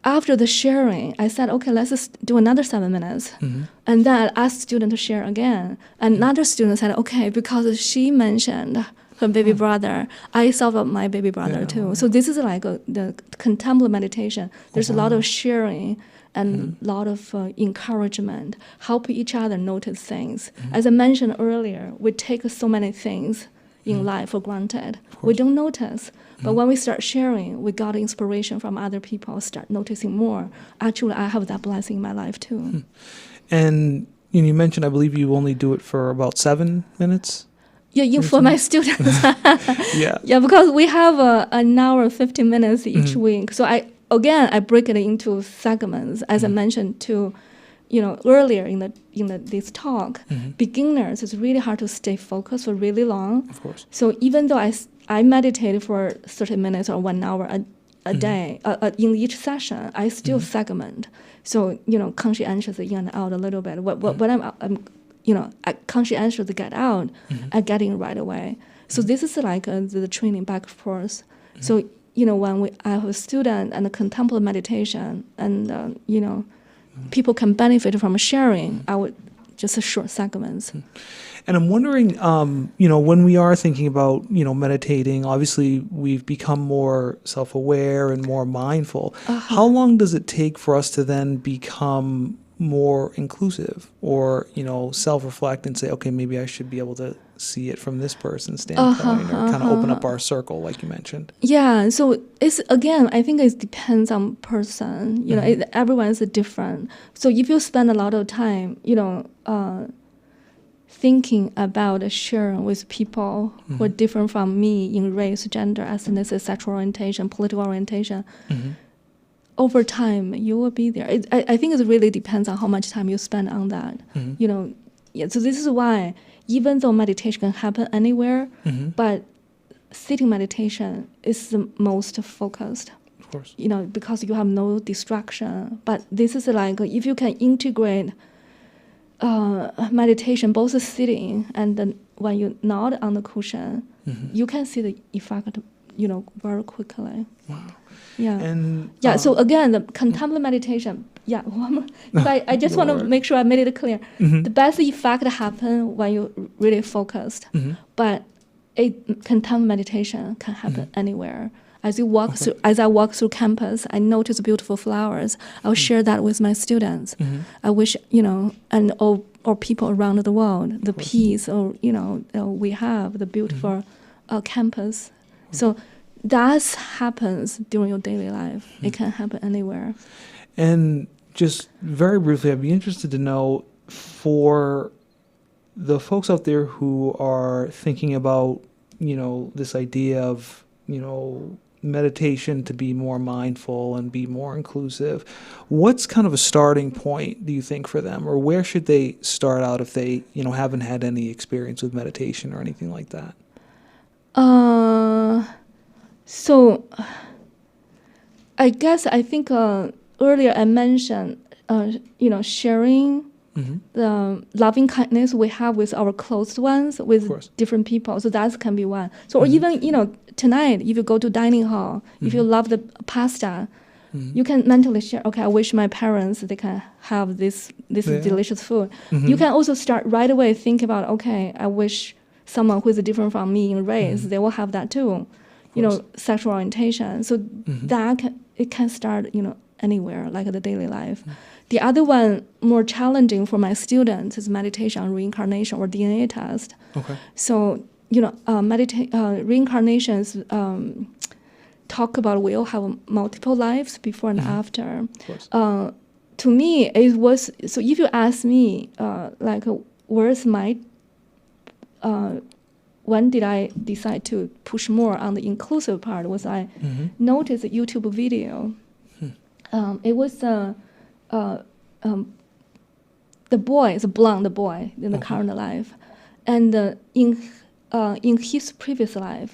after the sharing, I said, okay, let's just do another 7 minutes. And then I asked student to share again. And another student said, okay, because she mentioned her baby brother, I thought of my baby brother too. So this is the contemplative meditation. There's a lot of sharing and a lot of encouragement, help each other notice things. As I mentioned earlier, we take so many things in life for granted. We don't notice. But when we start sharing, we got inspiration from other people, start noticing more. Actually, I have that blessing in my life too. And you mentioned, I believe you only do it for about 7 minutes? Yeah, for my students. Yeah, because we have an hour, 15 minutes each week. So I break it into segments, as I mentioned too. earlier in this talk, beginners, it's really hard to stay focused for really long. Of course. So even though I meditate for 30 minutes or 1 hour a day in each session, I still segment. So conscientious in and out a little bit. What I'm conscientious to get out, I get in right away. So this is like the training back and forth. So when I have a student and a contemplative meditation, and people can benefit from sharing, I would just short segments. And I'm wondering, when we are thinking about, meditating, obviously we've become more self-aware and more mindful. How long does it take for us to then become more inclusive or, self-reflect and say, okay, maybe I should be able to see it from this person's standpoint or kind of open up our circle, like you mentioned? Yeah, so it's, again, I think it depends on person. Everyone's different. So if you spend a lot of time, thinking about sharing with people who are different from me in race, gender, ethnicity, sexual orientation, political orientation, over time you will be there. I think it really depends on how much time you spend on that. So this is why, even though meditation can happen anywhere, but sitting meditation is the most focused. Of course. Because you have no distraction. But this is like, if you can integrate meditation, both sitting and then when you're not on the cushion, you can see the effect, very quickly. Wow. Yeah. And so again, the contemplative meditation. Yeah. I just want to make sure I made it clear. The best effect happen when you're really focused, but contemplative meditation can happen anywhere. As you walk through, as I walk through campus, I notice beautiful flowers. I'll share that with my students. I wish, and all people around the world, the peace, we have the beautiful campus. So that happens during your daily life. It can happen anywhere. And just very briefly, I'd be interested to know, for the folks out there who are thinking about, this idea of, meditation to be more mindful and be more inclusive, what's kind of a starting point, do you think, for them? Or where should they start out if they, haven't had any experience with meditation or anything like that? So I think earlier I mentioned, sharing the loving kindness we have with our close ones, with different people. So that can be one. So or even, tonight, if you go to dining hall, if you love the pasta, you can mentally share, okay, I wish my parents, they can have this delicious food. You can also start right away think about, okay, I wish someone who is different from me in race, they will have that too. Sexual orientation. So it can start, anywhere, like the daily life. The other one, more challenging for my students, is meditation on reincarnation or DNA test. Okay. So, reincarnations talk about we all have multiple lives before and after. To me, it was, so if you ask me, where's my, when did I decide to push more on the inclusive part, was I noticed a YouTube video. It was the boy is a blonde boy in the current life, and in his previous life,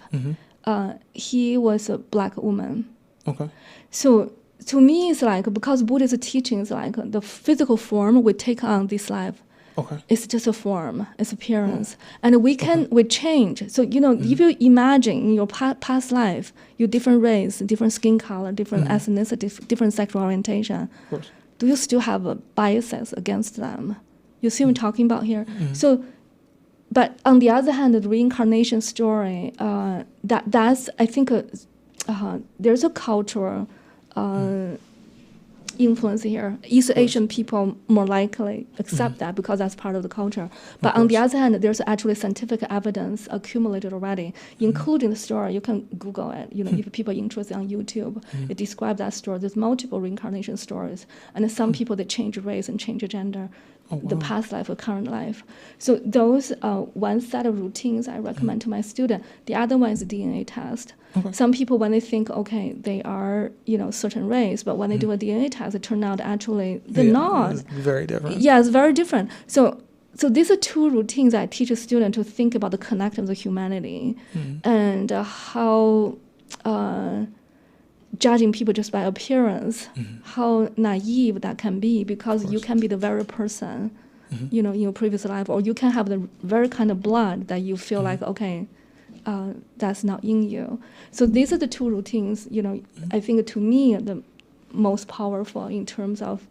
he was a black woman. Okay. So to me, it's like, because Buddhist teachings, like the physical form we take on this life. Okay. It's just a form, it's appearance, and we change. So if you imagine in your past life, your different race, different skin color, different ethnicity, different sexual orientation. Of course. Do you still have biases against them? You see what I'm talking about here? So, but on the other hand, the reincarnation story, that's, I think, there's a cultural influence here. East Asian people more likely accept that because that's part of the culture. But on the other hand, there's actually scientific evidence accumulated already, including the story. You can Google it. If people are interested on YouTube, it describes that story. There's multiple reincarnation stories, and some people, they change race and change gender the past life or current life. So those one set of routines I recommend to my student. The other one is a DNA test. Okay. Some people, when they think, okay, they are, certain race, but when they do a DNA test, it turned out actually they're not. It's very different. Yeah, it's very different. So these are two routines I teach a student to think about the connections of humanity and how judging people just by appearance, how naive that can be, because you can be the very person, in your previous life, or you can have the very kind of blood that you feel like, okay, that's not in you. So these are the two routines, I think to me the most powerful in terms of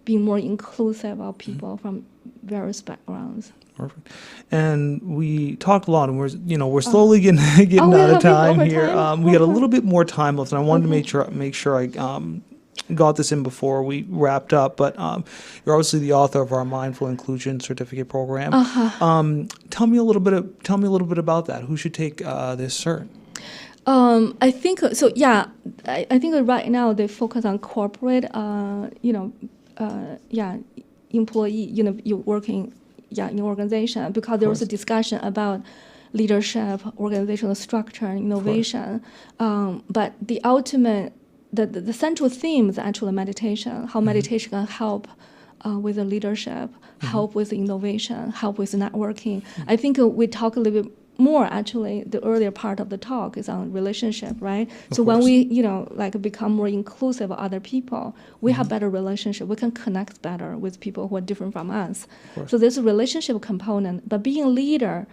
being more inclusive of people from various backgrounds. Perfect. And we talked a lot, and we're slowly getting out of time here. We got a little bit more time left, and I wanted to make sure I got this in before we wrapped up. But you're obviously the author of our Mindful Inclusion Certificate Program. Tell me a little bit about that. Who should take this cert? I think so. Yeah, I think right now they focus on corporate, employee. You're working. In organization, because there was a discussion about leadership, organizational structure, and innovation. But the ultimate, the central theme is actually meditation, how meditation can help with the leadership, help with innovation, help with networking. I think we talk a little bit more, actually, the earlier part of the talk is on relationship, right? So when we, become more inclusive of other people, we have better relationship. We can connect better with people who are different from us. So there's a relationship component. But being a leader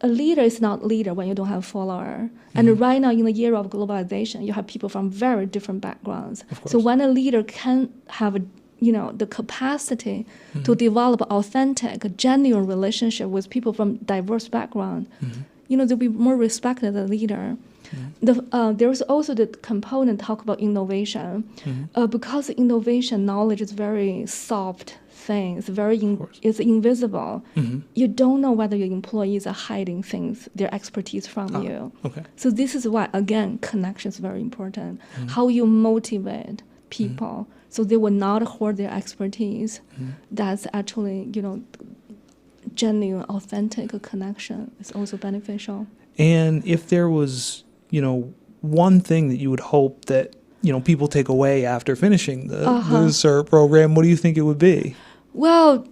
is not leader when you don't have follower. And right now, in the era of globalization, you have people from very different backgrounds. So when a leader can have the capacity to develop authentic, genuine relationship with people from diverse background, they'll be more respected as a leader. There's also the component talk about innovation, because innovation knowledge is very soft thing. It's invisible. You don't know whether your employees are hiding things, their expertise from you. So this is why, again, connection is very important. How you motivate people so they will not hoard their expertise. That's actually, genuine, authentic connection is also beneficial. And if there was, one thing that you would hope that, people take away after finishing the CERT program, what do you think it would be? Well,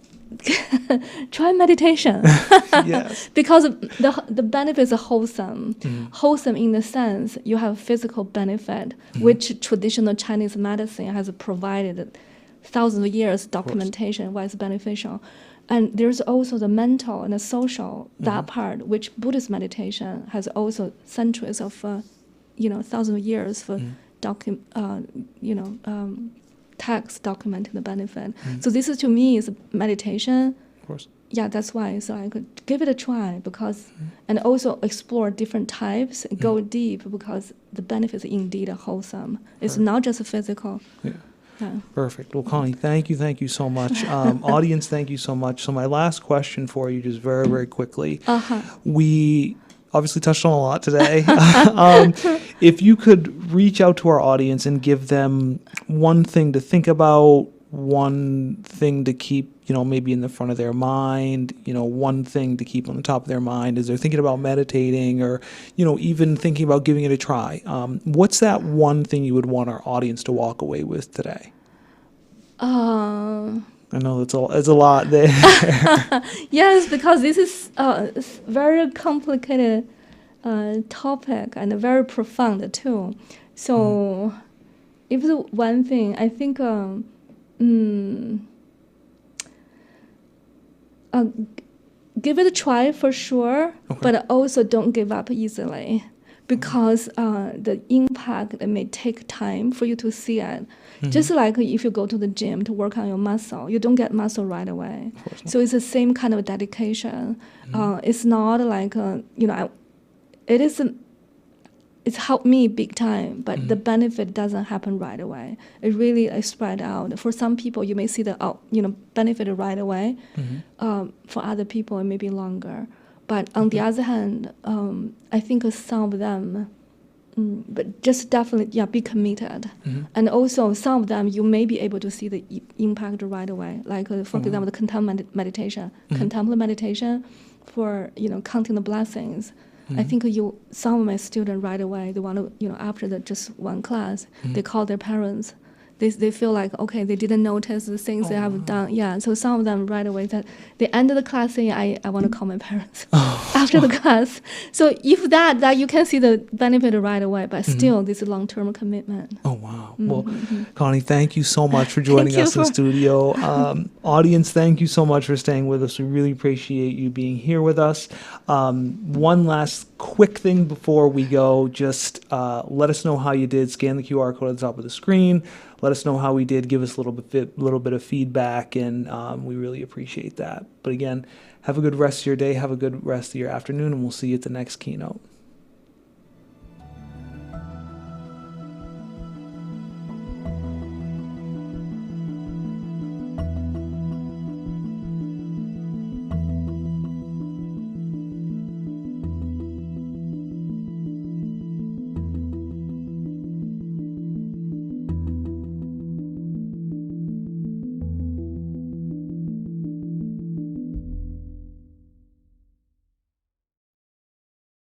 try meditation. Yes. Because the benefits are wholesome. Wholesome in the sense you have physical benefit, which traditional Chinese medicine has provided thousands of years documentation why it's beneficial. And there's also the mental and the social, that part, which Buddhist meditation has also centuries of, thousands of years for text documenting the benefit. So this is, to me, is meditation. Of course. Yeah, that's why. So I could give it a try because, and also explore different types, go deep because the benefits are indeed wholesome. It's not just physical. Yeah. Perfect. Well, Connie, thank you so much. Audience, thank you so much. So my last question for you, just very, very quickly. We obviously touched on a lot today. If you could reach out to our audience and give them one thing to think about, one thing to keep, maybe in the front of their mind, one thing to keep on the top of their mind as they're thinking about meditating or, even thinking about giving it a try. What's that one thing you would want our audience to walk away with today? I know it's a lot there. Yes, because this is a very complicated topic and very profound too. So if the one thing, I think give it a try for sure, but also don't give up easily because the impact, it may take time for you to see it. Just like if you go to the gym to work on your muscle, you don't get muscle right away. So it's the same kind of dedication. It's not like, it's helped me big time, but the benefit doesn't happen right away. It really is spread out. For some people, you may see the benefit right away. For other people, it may be longer. But on the other hand, I think some of them But just definitely, be committed. And also, some of them you may be able to see the impact right away. Like, for example, the contemplative meditation. Contemplative meditation for, counting the blessings. I think some of my students right away, they want to, after just one class, they call their parents. They feel like, okay, they didn't notice the things they have done. Yeah, so some of them right away that they end the class saying, I want to call my parents after the class. So if that you can see the benefit right away, but still this is long-term commitment. Oh, wow. Well, Connie, thank you so much for joining us in the studio. Audience, thank you so much for staying with us. We really appreciate you being here with us. One last quick thing before we go, just let us know how you did. Scan the QR code at the top of the screen. Let us know how we did. Give us a little bit of feedback, and we really appreciate that. But again, have a good rest of your day. Have a good rest of your afternoon, and we'll see you at the next keynote.